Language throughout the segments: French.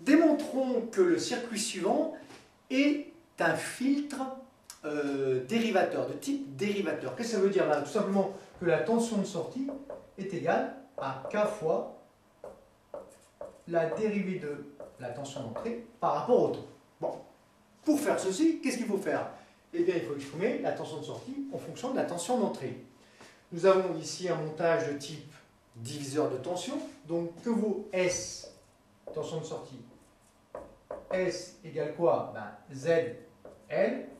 Démontrons que le circuit suivant est un filtre dérivateur, de type dérivateur. Qu'est-ce que ça veut dire? Tout simplement que la tension de sortie est égale à K fois la dérivée de la tension d'entrée par rapport au temps. Bon, pour faire ceci, qu'est-ce qu'il faut faire? Eh bien, il faut exprimer la tension de sortie en fonction de la tension d'entrée. Nous avons ici un montage de type diviseur de tension. Donc, que vaut S, tension de sortie? S égale quoi? ZL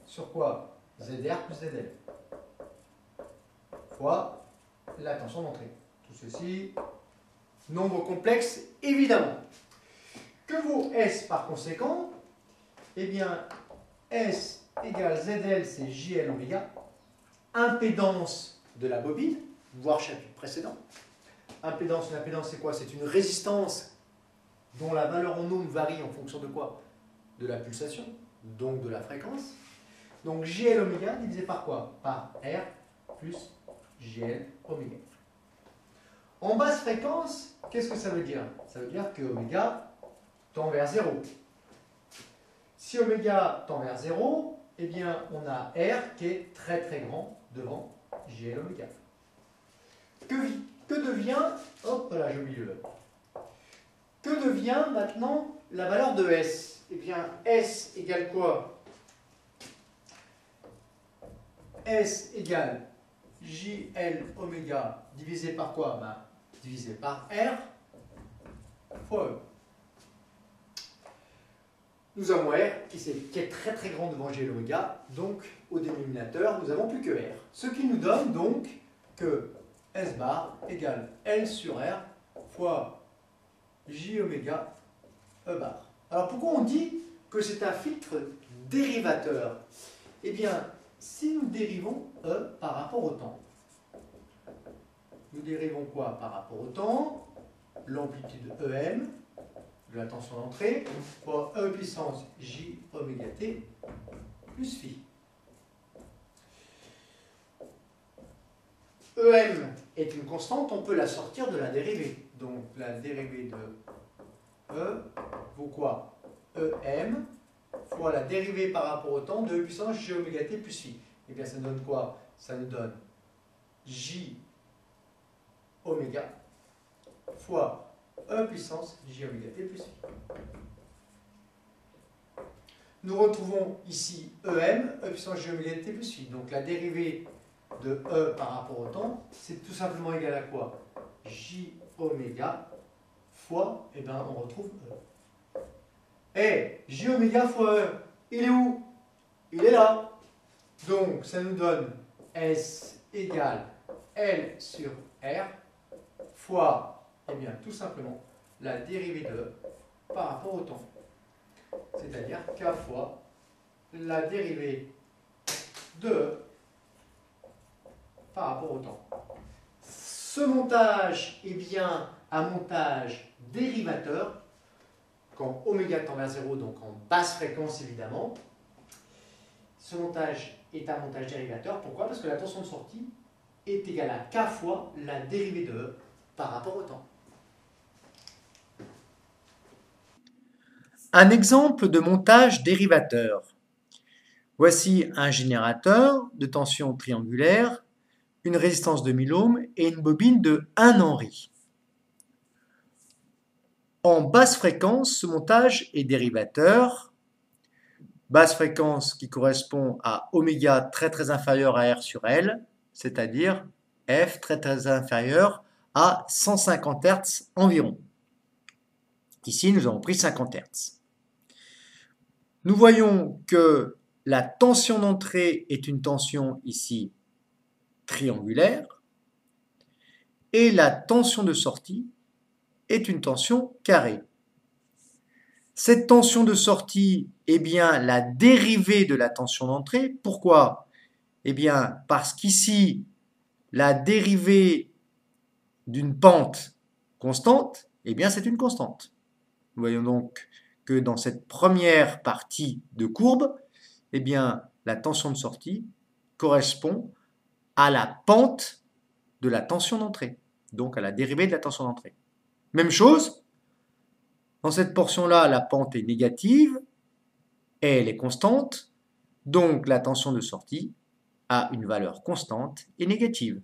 sur quoi? ZR plus ZL fois la tension d'entrée. Tout ceci, nombre complexe, évidemment. Que vaut S par conséquent? Eh bien, S égale ZL, c'est JL oméga, impédance de la bobine, voire chapitre précédent. Impédance, l'impédance c'est quoi? C'est une résistance dont la valeur en ohm varie en fonction de quoi? De la pulsation, donc de la fréquence. Donc JL oméga divisé par quoi? Par R plus JL oméga. En basse fréquence, qu'est-ce que ça veut dire? Ça veut dire que oméga tend vers 0. Si oméga tend vers 0, eh bien on a R qui est très très grand devant JL oméga. Que devient, hop là j'ai oublié le, que devient maintenant la valeur de S? Eh bien S égale quoi? S égale JL oméga divisé par quoi? Divisé par R fois E. Nous avons R qui est très très grand devant JL oméga, donc au dénominateur nous n'avons plus que R. Ce qui nous donne donc que S bar égale L sur R fois J oméga E bar. Alors pourquoi on dit que c'est un filtre dérivateur? Eh bien, si nous dérivons E par rapport au temps, nous dérivons quoi par rapport au temps? L'amplitude EM de la tension d'entrée fois E puissance J oméga T plus phi. EM est une constante, on peut la sortir de la dérivée. Donc la dérivée de E vaut quoi? EM fois la dérivée par rapport au temps de E puissance J oméga T plus phi. Et bien ça nous donne quoi? Ça nous donne J oméga fois E puissance J oméga T plus phi. Nous retrouvons ici EM, E puissance J oméga T plus phi. Donc la dérivée de E par rapport au temps, c'est tout simplement égal à quoi? J oméga fois, et bien on retrouve E. Et J oméga fois E, il est où? Il est là. Donc ça nous donne S égale L sur R fois, eh bien tout simplement, la dérivée de E par rapport au temps. C'est-à-dire K fois la dérivée de E par rapport au temps. Ce montage est bien un montage dérivateur, quand oméga tend vers 0, donc en basse fréquence évidemment. Ce montage est un montage dérivateur. Pourquoi? Parce que la tension de sortie est égale à K fois la dérivée de E par rapport au temps. Un exemple de montage dérivateur. Voici un générateur de tension triangulaire, une résistance de 1000 ohms et une bobine de 1 Henry. En basse fréquence, ce montage est dérivateur. Basse fréquence qui correspond à oméga très très inférieur à R sur L, c'est-à-dire F très très inférieur à 150 Hz environ. Ici, nous avons pris 50 Hz. Nous voyons que la tension d'entrée est une tension ici triangulaire et la tension de sortie est une tension carrée. Cette tension de sortie est bien la dérivée de la tension d'entrée. Pourquoi? Eh bien, parce qu'ici, la dérivée d'une pente constante, eh bien, c'est une constante. Nous voyons donc que dans cette première partie de courbe, eh bien, la tension de sortie correspond à la pente de la tension d'entrée, donc à la dérivée de la tension d'entrée. Même chose Dans cette portion-là, la pente est négative et elle est constante, donc la tension de sortie a une valeur constante et négative.